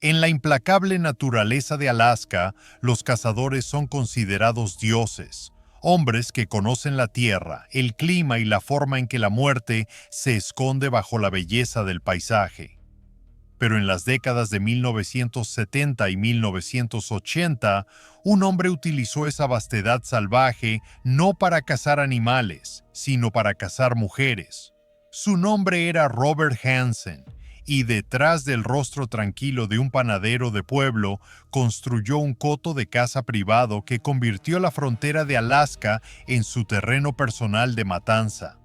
En la implacable naturaleza de Alaska, los cazadores son considerados dioses, hombres que conocen la tierra, el clima y la forma en que la muerte se esconde bajo la belleza del paisaje. Pero en las décadas de 1970 y 1980, un hombre utilizó esa vastedad salvaje no para cazar animales, sino para cazar mujeres. Su nombre era Robert Hansen, y detrás del rostro tranquilo de un panadero de pueblo, construyó un coto de caza privado que convirtió la frontera de Alaska en su terreno personal de matanza.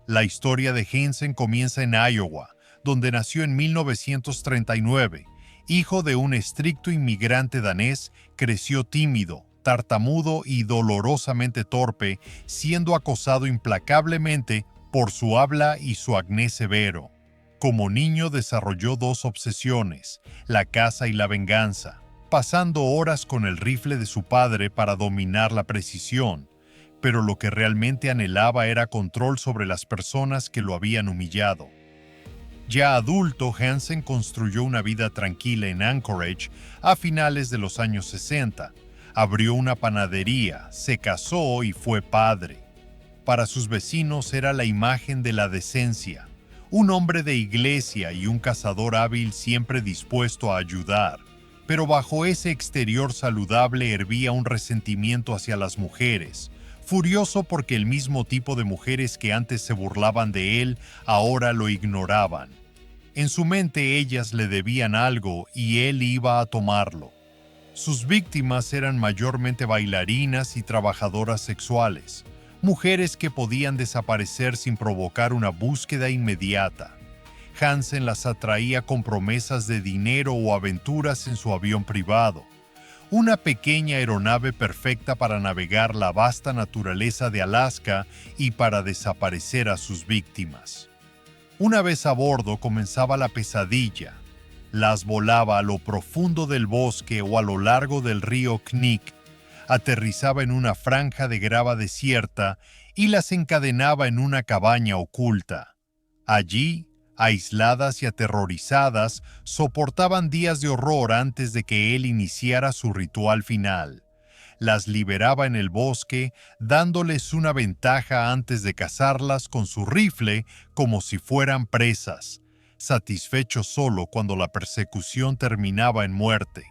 La historia de Hansen comienza en Iowa, donde nació en 1939. Hijo de un estricto inmigrante danés, creció tímido, tartamudo y dolorosamente torpe, siendo acosado implacablemente por su habla y su acné severo. Como niño desarrolló dos obsesiones, la caza y la venganza, pasando horas con el rifle de su padre para dominar la precisión, pero lo que realmente anhelaba era control sobre las personas que lo habían humillado. Ya adulto, Hansen construyó una vida tranquila en Anchorage a finales de los años 60. Abrió una panadería, se casó y fue padre. Para sus vecinos era la imagen de la decencia, un hombre de iglesia y un cazador hábil siempre dispuesto a ayudar. Pero bajo ese exterior saludable hervía un resentimiento hacia las mujeres, furioso porque el mismo tipo de mujeres que antes se burlaban de él ahora lo ignoraban. En su mente ellas le debían algo y él iba a tomarlo. Sus víctimas eran mayormente bailarinas y trabajadoras sexuales, mujeres que podían desaparecer sin provocar una búsqueda inmediata. Hansen las atraía con promesas de dinero o aventuras en su avión privado, una pequeña aeronave perfecta para navegar la vasta naturaleza de Alaska y para desaparecer a sus víctimas. Una vez a bordo comenzaba la pesadilla. Las volaba a lo profundo del bosque o a lo largo del río Knik, aterrizaba en una franja de grava desierta y las encadenaba en una cabaña oculta. Allí, aisladas y aterrorizadas, soportaban días de horror antes de que él iniciara su ritual final. Las liberaba en el bosque, dándoles una ventaja antes de cazarlas con su rifle como si fueran presas, satisfecho solo cuando la persecución terminaba en muerte.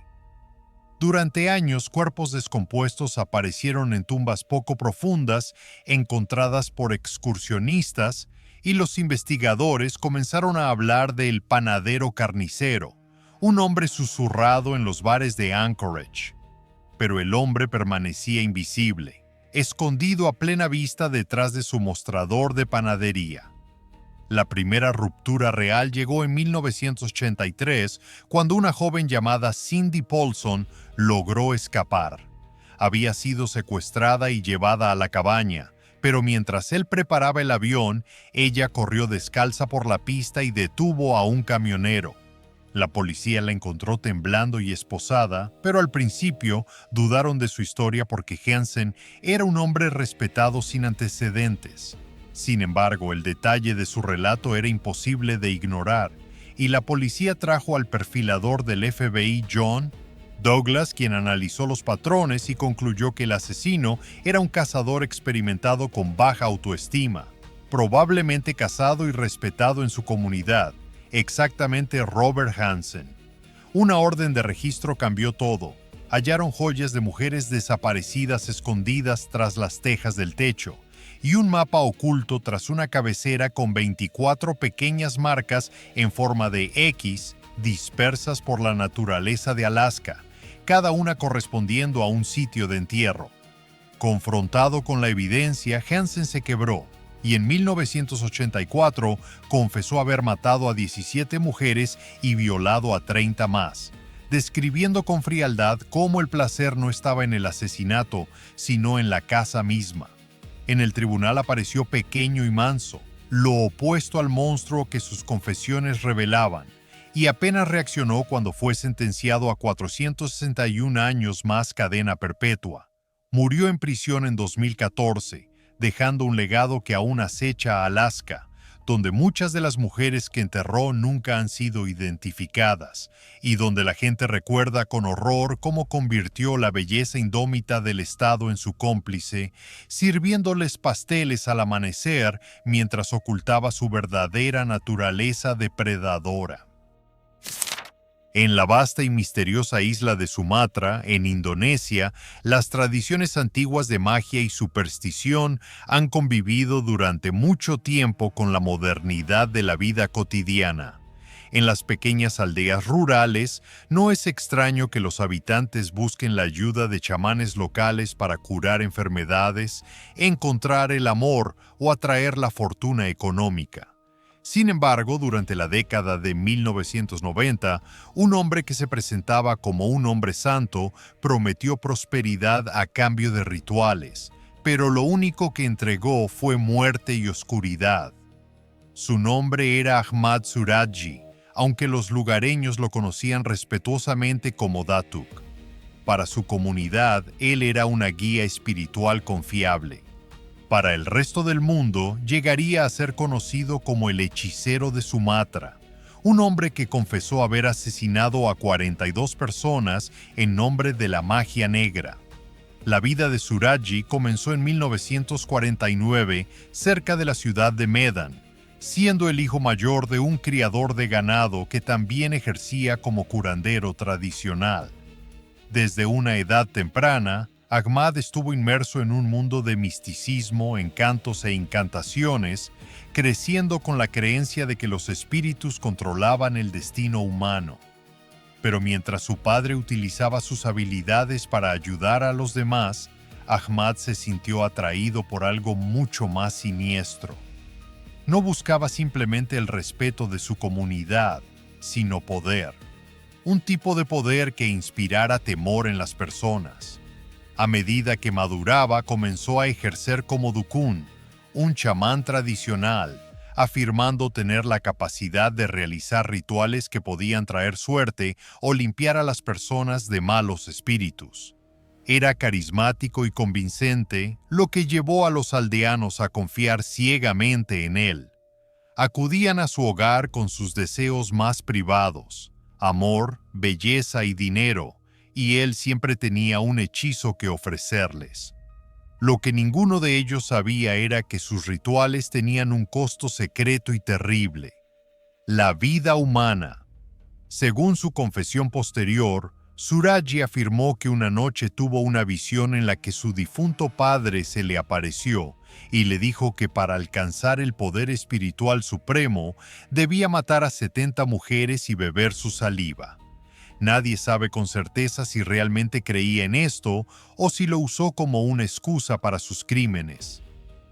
Durante años, cuerpos descompuestos aparecieron en tumbas poco profundas, encontradas por excursionistas, y los investigadores comenzaron a hablar del panadero carnicero, un hombre susurrado en los bares de Anchorage. Pero el hombre permanecía invisible, escondido a plena vista detrás de su mostrador de panadería. La primera ruptura real llegó en 1983, cuando una joven llamada Cindy Paulson logró escapar. Había sido secuestrada y llevada a la cabaña, pero mientras él preparaba el avión, ella corrió descalza por la pista y detuvo a un camionero. La policía la encontró temblando y esposada, pero al principio dudaron de su historia porque Hansen era un hombre respetado sin antecedentes. Sin embargo, el detalle de su relato era imposible de ignorar, y la policía trajo al perfilador del FBI John Douglas, quien analizó los patrones y concluyó que el asesino era un cazador experimentado con baja autoestima, probablemente casado y respetado en su comunidad. Exactamente Robert Hansen. Una orden de registro cambió todo. Hallaron joyas de mujeres desaparecidas escondidas tras las tejas del techo y un mapa oculto tras una cabecera con 24 pequeñas marcas en forma de X dispersas por la naturaleza de Alaska, cada una correspondiendo a un sitio de entierro. Confrontado con la evidencia, Hansen se quebró y en 1984 confesó haber matado a 17 mujeres y violado a 30 más, describiendo con frialdad cómo el placer no estaba en el asesinato, sino en la caza misma. En el tribunal apareció pequeño y manso, lo opuesto al monstruo que sus confesiones revelaban, y apenas reaccionó cuando fue sentenciado a 461 años más cadena perpetua. Murió en prisión en 2014, dejando un legado que aún acecha a Alaska, donde muchas de las mujeres que enterró nunca han sido identificadas, y donde la gente recuerda con horror cómo convirtió la belleza indómita del Estado en su cómplice, sirviéndoles pasteles al amanecer mientras ocultaba su verdadera naturaleza depredadora. En la vasta y misteriosa isla de Sumatra, en Indonesia, las tradiciones antiguas de magia y superstición han convivido durante mucho tiempo con la modernidad de la vida cotidiana. En las pequeñas aldeas rurales, no es extraño que los habitantes busquen la ayuda de chamanes locales para curar enfermedades, encontrar el amor o atraer la fortuna económica. Sin embargo, durante la década de 1990, un hombre que se presentaba como un hombre santo prometió prosperidad a cambio de rituales, pero lo único que entregó fue muerte y oscuridad. Su nombre era Ahmad Suradji, aunque los lugareños lo conocían respetuosamente como Datuk. Para su comunidad, él era una guía espiritual confiable. Para el resto del mundo, llegaría a ser conocido como el hechicero de Sumatra, un hombre que confesó haber asesinado a 42 personas en nombre de la magia negra. La vida de Suradji comenzó en 1949 cerca de la ciudad de Medan, siendo el hijo mayor de un criador de ganado que también ejercía como curandero tradicional. Desde una edad temprana, Ahmad estuvo inmerso en un mundo de misticismo, encantos e incantaciones, creciendo con la creencia de que los espíritus controlaban el destino humano. Pero mientras su padre utilizaba sus habilidades para ayudar a los demás, Ahmad se sintió atraído por algo mucho más siniestro. No buscaba simplemente el respeto de su comunidad, sino poder. Un tipo de poder que inspirara temor en las personas. A medida que maduraba, comenzó a ejercer como dukun, un chamán tradicional, afirmando tener la capacidad de realizar rituales que podían traer suerte o limpiar a las personas de malos espíritus. Era carismático y convincente, lo que llevó a los aldeanos a confiar ciegamente en él. Acudían a su hogar con sus deseos más privados, amor, belleza y dinero, y él siempre tenía un hechizo que ofrecerles. Lo que ninguno de ellos sabía era que sus rituales tenían un costo secreto y terrible: la vida humana. Según su confesión posterior, Suradji afirmó que una noche tuvo una visión en la que su difunto padre se le apareció y le dijo que para alcanzar el poder espiritual supremo debía matar a 70 mujeres y beber su saliva. Nadie sabe con certeza si realmente creía en esto o si lo usó como una excusa para sus crímenes.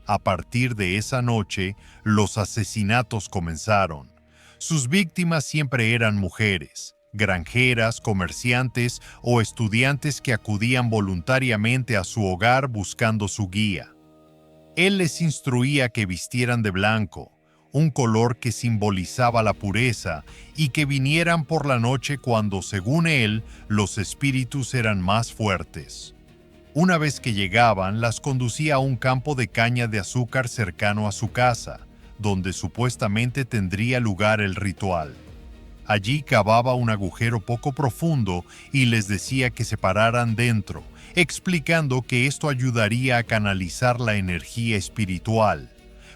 A partir de esa noche, los asesinatos comenzaron. Sus víctimas siempre eran mujeres, granjeras, comerciantes o estudiantes que acudían voluntariamente a su hogar buscando su guía. Él les instruía que vistieran de blanco, un color que simbolizaba la pureza, y que vinieran por la noche cuando, según él, los espíritus eran más fuertes. Una vez que llegaban, las conducía a un campo de caña de azúcar cercano a su casa, donde supuestamente tendría lugar el ritual. Allí cavaba un agujero poco profundo y les decía que se pararan dentro, explicando que esto ayudaría a canalizar la energía espiritual.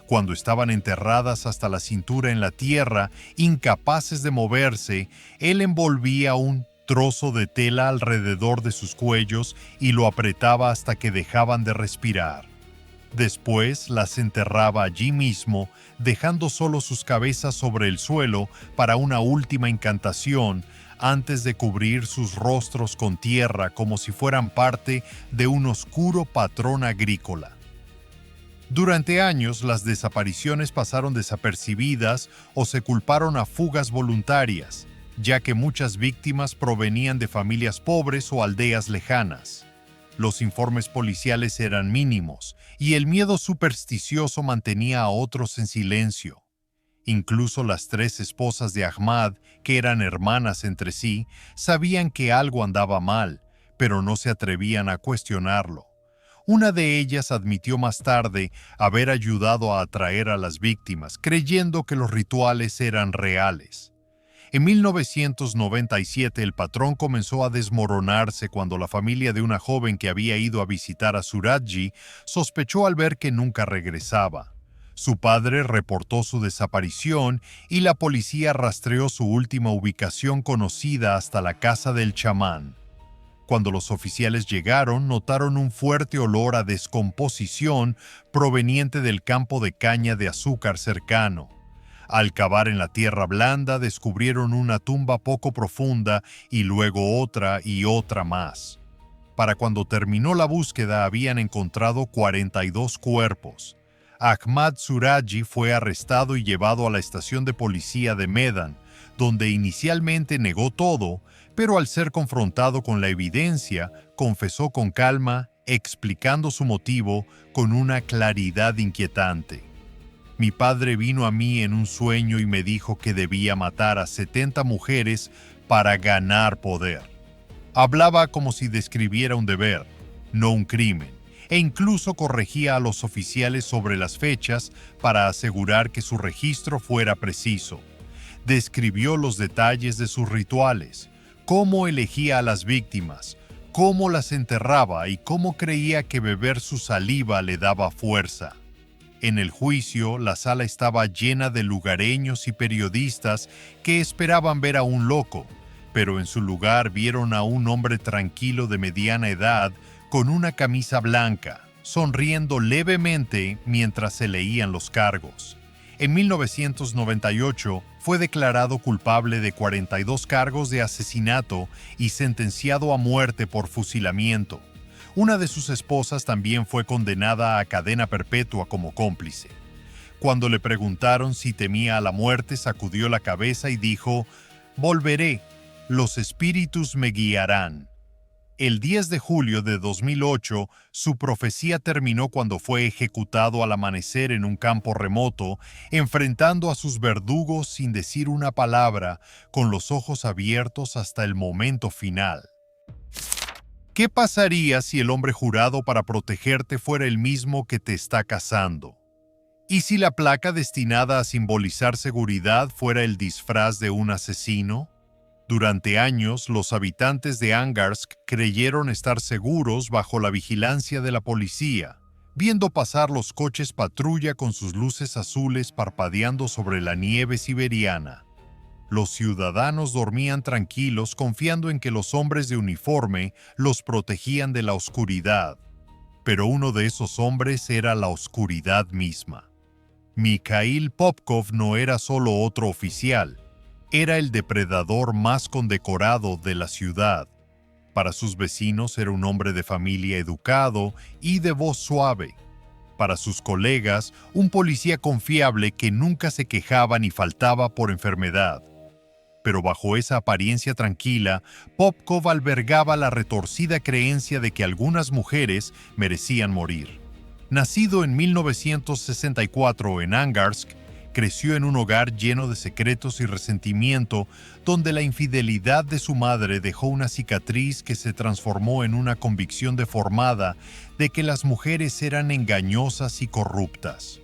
Cuando estaban enterradas hasta la cintura en la tierra, incapaces de moverse, él envolvía un trozo de tela alrededor de sus cuellos y lo apretaba hasta que dejaban de respirar. Después las enterraba allí mismo, dejando solo sus cabezas sobre el suelo para una última incantación, antes de cubrir sus rostros con tierra como si fueran parte de un oscuro patrón agrícola. Durante años, las desapariciones pasaron desapercibidas o se culparon a fugas voluntarias, ya que muchas víctimas provenían de familias pobres o aldeas lejanas. Los informes policiales eran mínimos y el miedo supersticioso mantenía a otros en silencio. Incluso las 3 esposas de Ahmad, que eran hermanas entre sí, sabían que algo andaba mal, pero no se atrevían a cuestionarlo. Una de ellas admitió más tarde haber ayudado a atraer a las víctimas, creyendo que los rituales eran reales. En 1997 el patrón comenzó a desmoronarse cuando la familia de una joven que había ido a visitar a Surajji sospechó al ver que nunca regresaba. Su padre reportó su desaparición y la policía rastreó su última ubicación conocida hasta la casa del chamán. Cuando los oficiales llegaron, notaron un fuerte olor a descomposición proveniente del campo de caña de azúcar cercano. Al cavar en la tierra blanda, descubrieron una tumba poco profunda y luego otra y otra más. Para cuando terminó la búsqueda, habían encontrado 42 cuerpos. Ahmad Surajji fue arrestado y llevado a la estación de policía de Medan, donde inicialmente negó todo, pero al ser confrontado con la evidencia, confesó con calma, explicando su motivo con una claridad inquietante. Mi padre vino a mí en un sueño y me dijo que debía matar a 70 mujeres para ganar poder. Hablaba como si describiera un deber, no un crimen, e incluso corregía a los oficiales sobre las fechas para asegurar que su registro fuera preciso. Describió los detalles de sus rituales, cómo elegía a las víctimas, cómo las enterraba y cómo creía que beber su saliva le daba fuerza. En el juicio, la sala estaba llena de lugareños y periodistas que esperaban ver a un loco, pero en su lugar vieron a un hombre tranquilo de mediana edad con una camisa blanca, sonriendo levemente mientras se leían los cargos. En 1998 fue declarado culpable de 42 cargos de asesinato y sentenciado a muerte por fusilamiento. Una de sus esposas también fue condenada a cadena perpetua como cómplice. Cuando le preguntaron si temía a la muerte, sacudió la cabeza y dijo: «Volveré, los espíritus me guiarán». El 10 de julio de 2008, su profecía terminó cuando fue ejecutado al amanecer en un campo remoto, enfrentando a sus verdugos sin decir una palabra, con los ojos abiertos hasta el momento final. ¿Qué pasaría si el hombre jurado para protegerte fuera el mismo que te está cazando? ¿Y si la placa destinada a simbolizar seguridad fuera el disfraz de un asesino? Durante años, los habitantes de Angarsk creyeron estar seguros bajo la vigilancia de la policía, viendo pasar los coches patrulla con sus luces azules parpadeando sobre la nieve siberiana. Los ciudadanos dormían tranquilos confiando en que los hombres de uniforme los protegían de la oscuridad. Pero uno de esos hombres era la oscuridad misma. Mikhail Popkov no era solo otro oficial, era el depredador más condecorado de la ciudad. Para sus vecinos era un hombre de familia educado y de voz suave. Para sus colegas, un policía confiable que nunca se quejaba ni faltaba por enfermedad. Pero bajo esa apariencia tranquila, Popkov albergaba la retorcida creencia de que algunas mujeres merecían morir. Nacido en 1964 en Angarsk, creció en un hogar lleno de secretos y resentimiento, donde la infidelidad de su madre dejó una cicatriz que se transformó en una convicción deformada de que las mujeres eran engañosas y corruptas.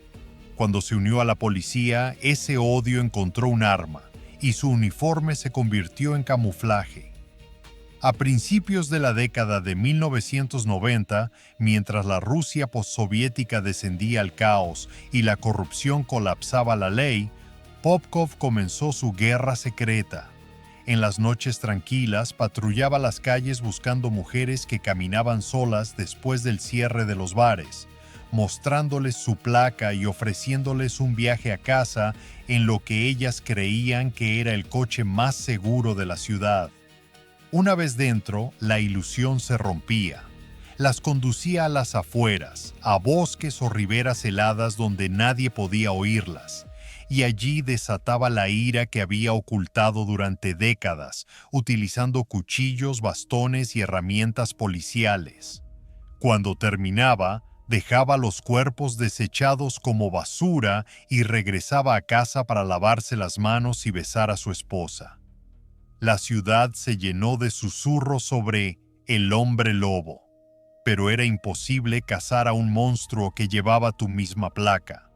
Cuando se unió a la policía, ese odio encontró un arma, y su uniforme se convirtió en camuflaje. A principios de la década de 1990, mientras la Rusia postsoviética descendía al caos y la corrupción colapsaba la ley, Popkov comenzó su guerra secreta. En las noches tranquilas patrullaba las calles buscando mujeres que caminaban solas después del cierre de los bares, mostrándoles su placa y ofreciéndoles un viaje a casa en lo que ellas creían que era el coche más seguro de la ciudad. Una vez dentro, la ilusión se rompía. Las conducía a las afueras, a bosques o riberas heladas donde nadie podía oírlas, y allí desataba la ira que había ocultado durante décadas, utilizando cuchillos, bastones y herramientas policiales. Cuando terminaba, dejaba los cuerpos desechados como basura y regresaba a casa para lavarse las manos y besar a su esposa. La ciudad se llenó de susurros sobre el hombre lobo. pero era imposible cazar a un monstruo que llevaba tu misma placa.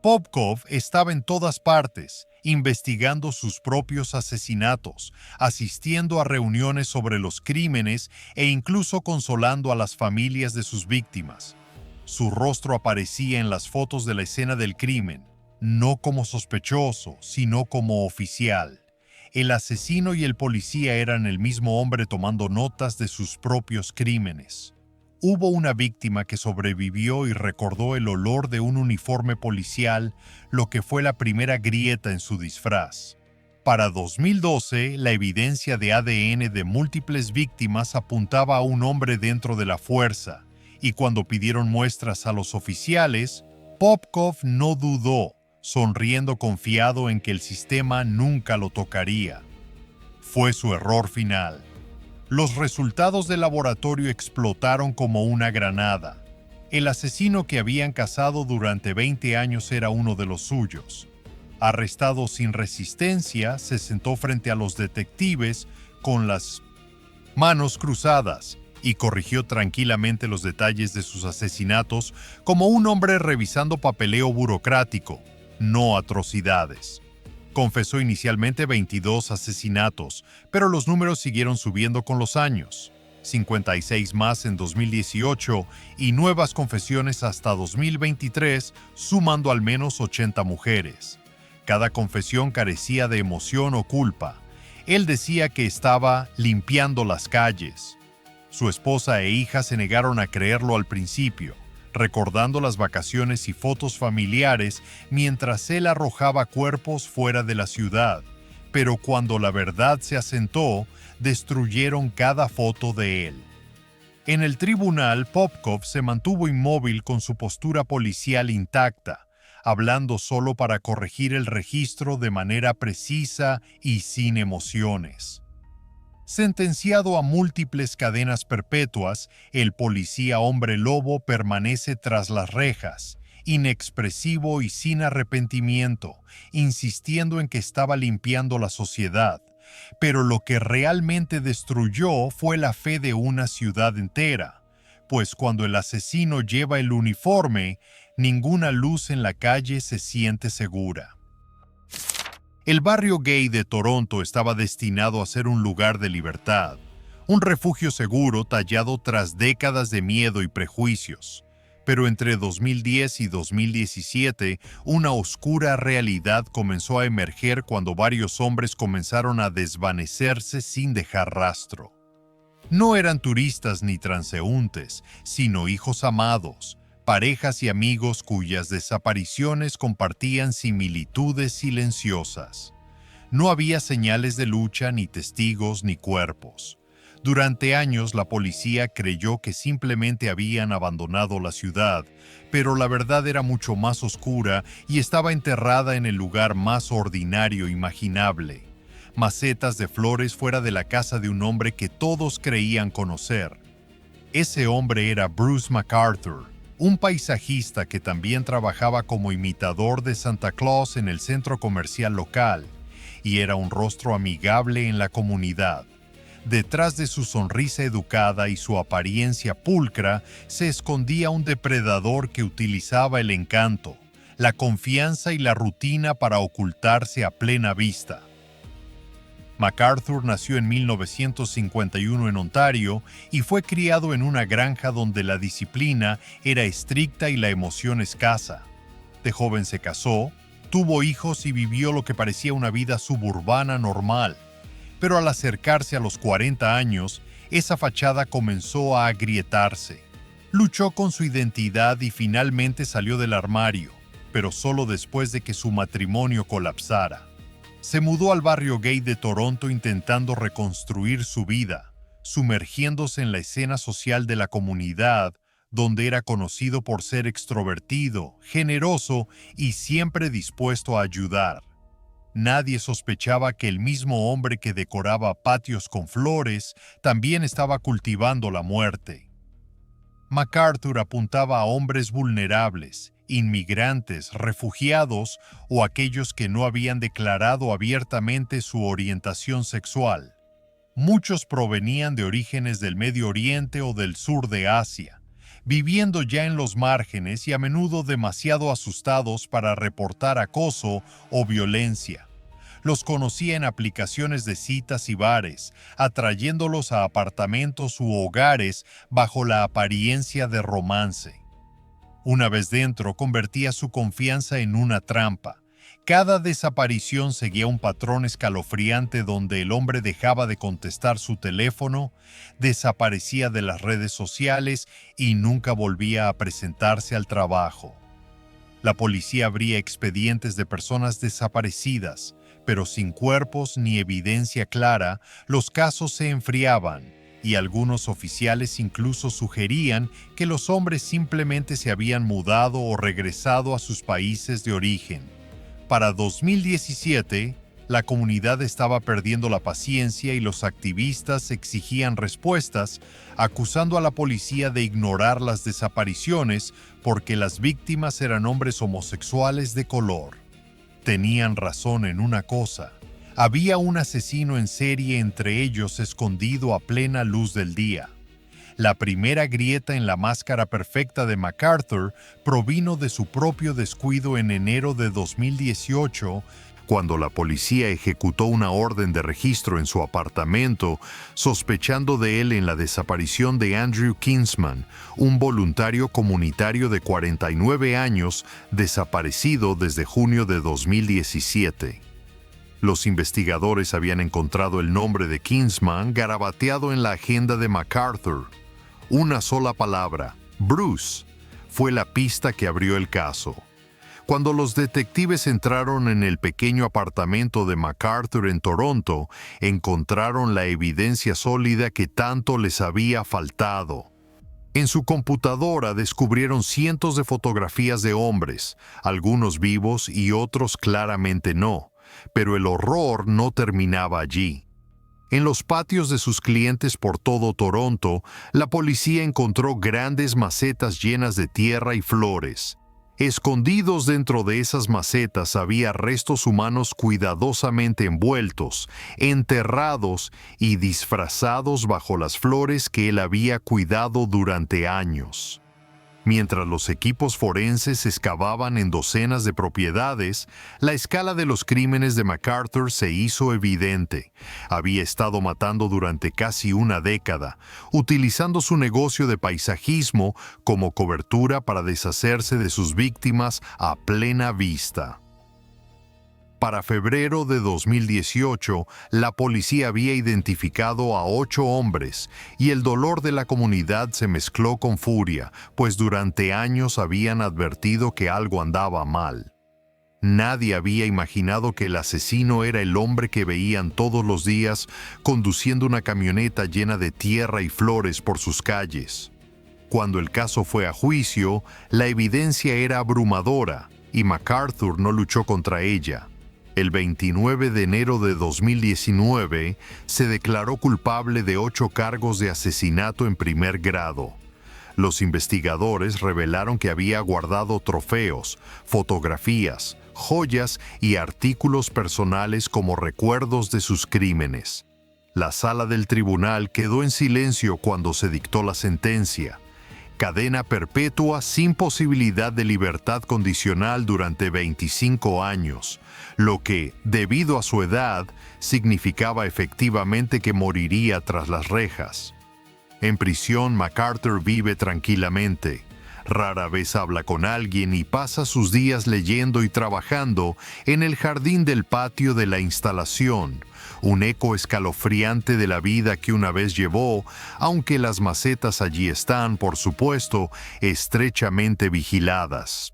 Popkov estaba en todas partes, investigando sus propios asesinatos, asistiendo a reuniones sobre los crímenes e incluso consolando a las familias de sus víctimas. Su rostro aparecía en las fotos de la escena del crimen, no como sospechoso, sino como oficial. El asesino y el policía eran el mismo hombre tomando notas de sus propios crímenes. Hubo una víctima que sobrevivió y recordó el olor de un uniforme policial, lo que fue la primera grieta en su disfraz. Para 2012, la evidencia de ADN de múltiples víctimas apuntaba a un hombre dentro de la fuerza, y cuando pidieron muestras a los oficiales, Popkov no dudó, sonriendo confiado en que el sistema nunca lo tocaría. Fue su error final. Los resultados del laboratorio explotaron como una granada. El asesino que habían cazado durante 20 años era uno de los suyos. Arrestado sin resistencia, se sentó frente a los detectives con las manos cruzadas y corrigió tranquilamente los detalles de sus asesinatos como un hombre revisando papeleo burocrático, no atrocidades. Confesó inicialmente 22 asesinatos, pero los números siguieron subiendo con los años. 56 más en 2018 y nuevas confesiones hasta 2023, sumando al menos 80 mujeres. Cada confesión carecía de emoción o culpa. Él decía que estaba limpiando las calles. Su esposa e hija se negaron a creerlo al principio, recordando las vacaciones y fotos familiares mientras él arrojaba cuerpos fuera de la ciudad. Pero cuando la verdad se asentó, destruyeron cada foto de él. En el tribunal, Popkov se mantuvo inmóvil con su postura policial intacta, hablando solo para corregir el registro de manera precisa y sin emociones. Sentenciado a múltiples cadenas perpetuas, el policía hombre lobo permanece tras las rejas, inexpresivo y sin arrepentimiento, insistiendo en que estaba limpiando la sociedad. Pero lo que realmente destruyó fue la fe de una ciudad entera, pues cuando el asesino lleva el uniforme, ninguna luz en la calle se siente segura. El barrio gay de Toronto estaba destinado a ser un lugar de libertad, un refugio seguro tallado tras décadas de miedo y prejuicios. Pero entre 2010 y 2017, una oscura realidad comenzó a emerger cuando varios hombres comenzaron a desvanecerse sin dejar rastro. No eran turistas ni transeúntes, sino hijos amados, parejas y amigos cuyas desapariciones compartían similitudes silenciosas. No había señales de lucha, ni testigos, ni cuerpos. Durante años la policía creyó que simplemente habían abandonado la ciudad, pero la verdad era mucho más oscura y estaba enterrada en el lugar más ordinario imaginable. Macetas de flores fuera de la casa de un hombre que todos creían conocer. Ese hombre era Bruce MacArthur, un paisajista que también trabajaba como imitador de Santa Claus en el centro comercial local, y era un rostro amigable en la comunidad. Detrás de su sonrisa educada y su apariencia pulcra se escondía un depredador que utilizaba el encanto, la confianza y la rutina para ocultarse a plena vista. MacArthur nació en 1951 en Ontario y fue criado en una granja donde la disciplina era estricta y la emoción escasa. De joven se casó, tuvo hijos y vivió lo que parecía una vida suburbana normal. Pero al acercarse a los 40 años, esa fachada comenzó a agrietarse. Luchó con su identidad y finalmente salió del armario, pero solo después de que su matrimonio colapsara. Se mudó al barrio gay de Toronto intentando reconstruir su vida, sumergiéndose en la escena social de la comunidad, donde era conocido por ser extrovertido, generoso y siempre dispuesto a ayudar. Nadie sospechaba que el mismo hombre que decoraba patios con flores también estaba cultivando la muerte. MacArthur apuntaba a hombres vulnerables, inmigrantes, refugiados o aquellos que no habían declarado abiertamente su orientación sexual. Muchos provenían de orígenes del Medio Oriente o del sur de Asia, viviendo ya en los márgenes y a menudo demasiado asustados para reportar acoso o violencia. Los conocía en aplicaciones de citas y bares, atrayéndolos a apartamentos u hogares bajo la apariencia de romance. Una vez dentro, convertía su confianza en una trampa. Cada desaparición seguía un patrón escalofriante donde el hombre dejaba de contestar su teléfono, desaparecía de las redes sociales y nunca volvía a presentarse al trabajo. La policía abría expedientes de personas desaparecidas, pero sin cuerpos ni evidencia clara, los casos se enfriaban y algunos oficiales incluso sugerían que los hombres simplemente se habían mudado o regresado a sus países de origen. Para 2017, la comunidad estaba perdiendo la paciencia y los activistas exigían respuestas, acusando a la policía de ignorar las desapariciones porque las víctimas eran hombres homosexuales de color. Tenían razón en una cosa: había un asesino en serie entre ellos escondido a plena luz del día. La primera grieta en la máscara perfecta de MacArthur provino de su propio descuido en enero de 2018, cuando la policía ejecutó una orden de registro en su apartamento, sospechando de él en la desaparición de Andrew Kinsman, un voluntario comunitario de 49 años desaparecido desde junio de 2017. Los investigadores habían encontrado el nombre de Kinsman garabateado en la agenda de MacArthur. Una sola palabra, Bruce, fue la pista que abrió el caso. Cuando los detectives entraron en el pequeño apartamento de MacArthur en Toronto, encontraron la evidencia sólida que tanto les había faltado. En su computadora descubrieron cientos de fotografías de hombres, algunos vivos y otros claramente no, pero el horror no terminaba allí. En los patios de sus clientes por todo Toronto, la policía encontró grandes macetas llenas de tierra y flores. Escondidos dentro de esas macetas había restos humanos cuidadosamente envueltos, enterrados y disfrazados bajo las flores que él había cuidado durante años. Mientras los equipos forenses excavaban en docenas de propiedades, la escala de los crímenes de MacArthur se hizo evidente. Había estado matando durante casi una década, utilizando su negocio de paisajismo como cobertura para deshacerse de sus víctimas a plena vista. Para febrero de 2018, la policía había identificado a 8 hombres y el dolor de la comunidad se mezcló con furia, pues durante años habían advertido que algo andaba mal. Nadie había imaginado que el asesino era el hombre que veían todos los días conduciendo una camioneta llena de tierra y flores por sus calles. Cuando el caso fue a juicio, la evidencia era abrumadora y MacArthur no luchó contra ella. El 29 de enero de 2019 se declaró culpable de 8 cargos de asesinato en primer grado. Los investigadores revelaron que había guardado trofeos, fotografías, joyas y artículos personales como recuerdos de sus crímenes. La sala del tribunal quedó en silencio cuando se dictó la sentencia. Cadena perpetua sin posibilidad de libertad condicional durante 25 años, lo que, debido a su edad, significaba efectivamente que moriría tras las rejas. En prisión, MacArthur vive tranquilamente. Rara vez habla con alguien y pasa sus días leyendo y trabajando en el jardín del patio de la instalación, un eco escalofriante de la vida que una vez llevó, aunque las macetas allí están, por supuesto, estrechamente vigiladas.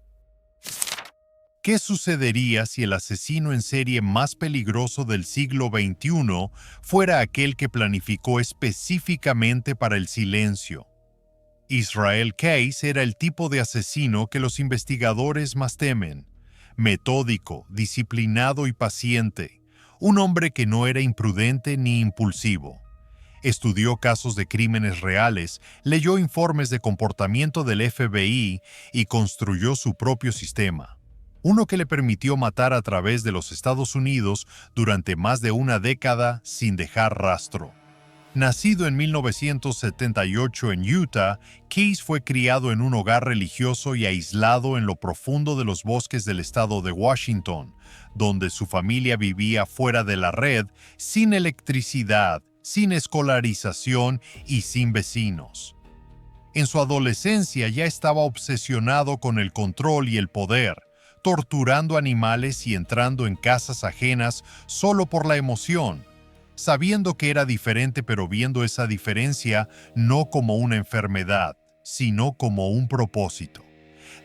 ¿Qué sucedería si el asesino en serie más peligroso del siglo XXI fuera aquel que planificó específicamente para el silencio? Israel Case era el tipo de asesino que los investigadores más temen. Metódico, disciplinado y paciente. Un hombre que no era imprudente ni impulsivo. Estudió casos de crímenes reales, leyó informes de comportamiento del FBI y construyó su propio sistema. Uno que le permitió matar a través de los Estados Unidos durante más de una década sin dejar rastro. Nacido en 1978 en Utah, Case fue criado en un hogar religioso y aislado en lo profundo de los bosques del estado de Washington, donde su familia vivía fuera de la red, sin electricidad, sin escolarización y sin vecinos. En su adolescencia ya estaba obsesionado con el control y el poder, torturando animales y entrando en casas ajenas solo por la emoción, sabiendo que era diferente pero viendo esa diferencia no como una enfermedad, sino como un propósito.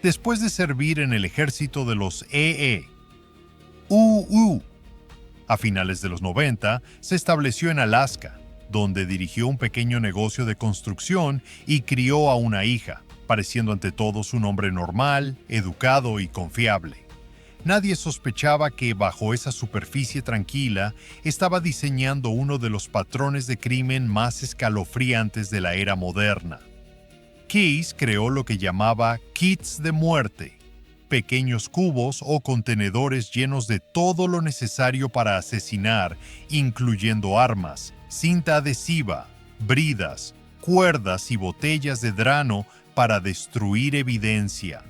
Después de servir en el ejército de los EE, a finales de los 90, se estableció en Alaska, donde dirigió un pequeño negocio de construcción y crió a una hija, pareciendo ante todos un hombre normal, educado y confiable. Nadie sospechaba que bajo esa superficie tranquila estaba diseñando uno de los patrones de crimen más escalofriantes de la era moderna. Case creó lo que llamaba kits de muerte, pequeños cubos o contenedores llenos de todo lo necesario para asesinar, incluyendo armas, cinta adhesiva, bridas, cuerdas y botellas de drano para destruir evidencia.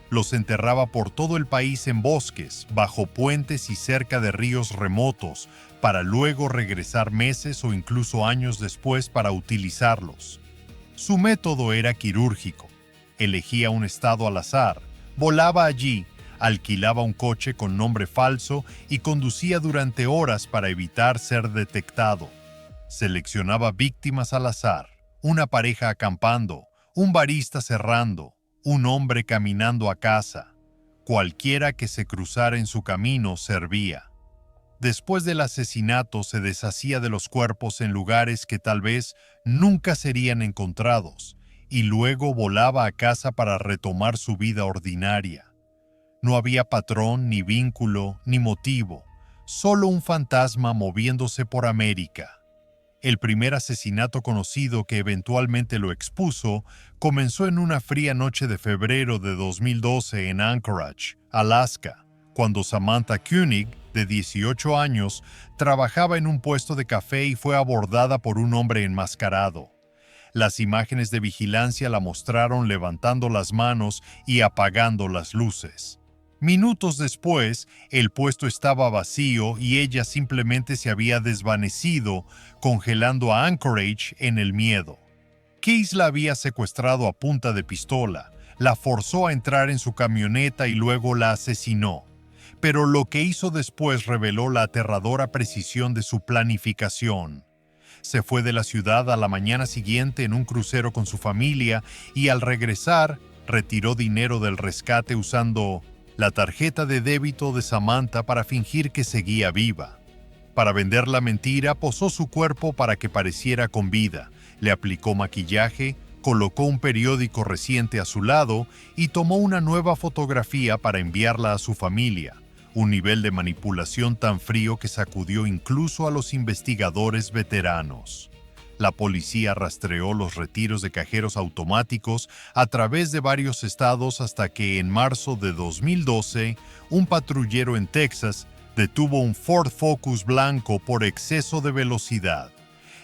Los enterraba por todo el país en bosques, bajo puentes y cerca de ríos remotos, para luego regresar meses o incluso años después para utilizarlos. Su método era quirúrgico. Elegía un estado al azar, volaba allí, alquilaba un coche con nombre falso y conducía durante horas para evitar ser detectado. Seleccionaba víctimas al azar, una pareja acampando, un barista cerrando, un hombre caminando a casa. Cualquiera que se cruzara en su camino servía. Después del asesinato se deshacía de los cuerpos en lugares que tal vez nunca serían encontrados, y luego volaba a casa para retomar su vida ordinaria. No había patrón, ni vínculo, ni motivo, solo un fantasma moviéndose por América. El primer asesinato conocido que eventualmente lo expuso comenzó en una fría noche de febrero de 2012 en Anchorage, Alaska, cuando Samantha Koenig, de 18 años, trabajaba en un puesto de café y fue abordada por un hombre enmascarado. Las imágenes de vigilancia la mostraron levantando las manos y apagando las luces. Minutos después, el puesto estaba vacío y ella simplemente se había desvanecido, congelando a Anchorage en el miedo. Case la había secuestrado a punta de pistola, la forzó a entrar en su camioneta y luego la asesinó. Pero lo que hizo después reveló la aterradora precisión de su planificación. Se fue de la ciudad a la mañana siguiente en un crucero con su familia y al regresar, retiró dinero del rescate usando la tarjeta de débito de Samantha para fingir que seguía viva. Para vender la mentira, posó su cuerpo para que pareciera con vida, le aplicó maquillaje, colocó un periódico reciente a su lado y tomó una nueva fotografía para enviarla a su familia, un nivel de manipulación tan frío que sacudió incluso a los investigadores veteranos. La policía rastreó los retiros de cajeros automáticos a través de varios estados hasta que en marzo de 2012, un patrullero en Texas detuvo un Ford Focus blanco por exceso de velocidad.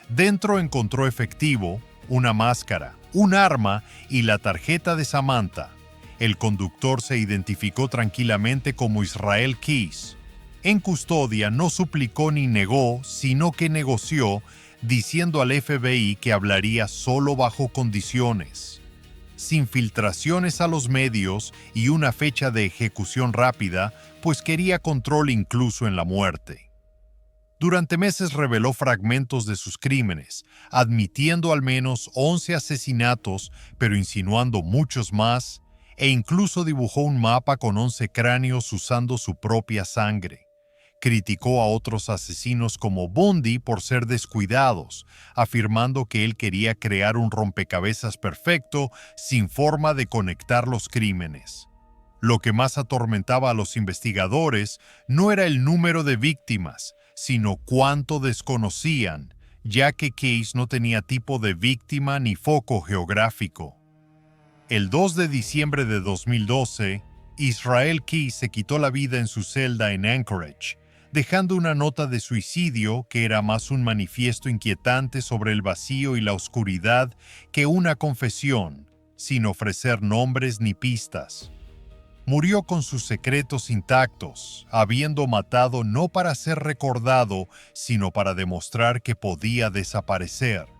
Dentro encontró efectivo, una máscara, un arma y la tarjeta de Samantha. El conductor se identificó tranquilamente como Israel Case. En custodia no suplicó ni negó, sino que negoció, diciendo al FBI que hablaría solo bajo condiciones. Sin filtraciones a los medios y una fecha de ejecución rápida, pues quería control incluso en la muerte. Durante meses reveló fragmentos de sus crímenes, admitiendo al menos 11 asesinatos, pero insinuando muchos más, e incluso dibujó un mapa con 11 cráneos usando su propia sangre. Criticó a otros asesinos como Bundy por ser descuidados, afirmando que él quería crear un rompecabezas perfecto sin forma de conectar los crímenes. Lo que más atormentaba a los investigadores no era el número de víctimas, sino cuánto desconocían, ya que Case no tenía tipo de víctima ni foco geográfico. El 2 de diciembre de 2012, Israel Case se quitó la vida en su celda en Anchorage, dejando una nota de suicidio que era más un manifiesto inquietante sobre el vacío y la oscuridad que una confesión, sin ofrecer nombres ni pistas. Murió con sus secretos intactos, habiendo matado no para ser recordado, sino para demostrar que podía desaparecer.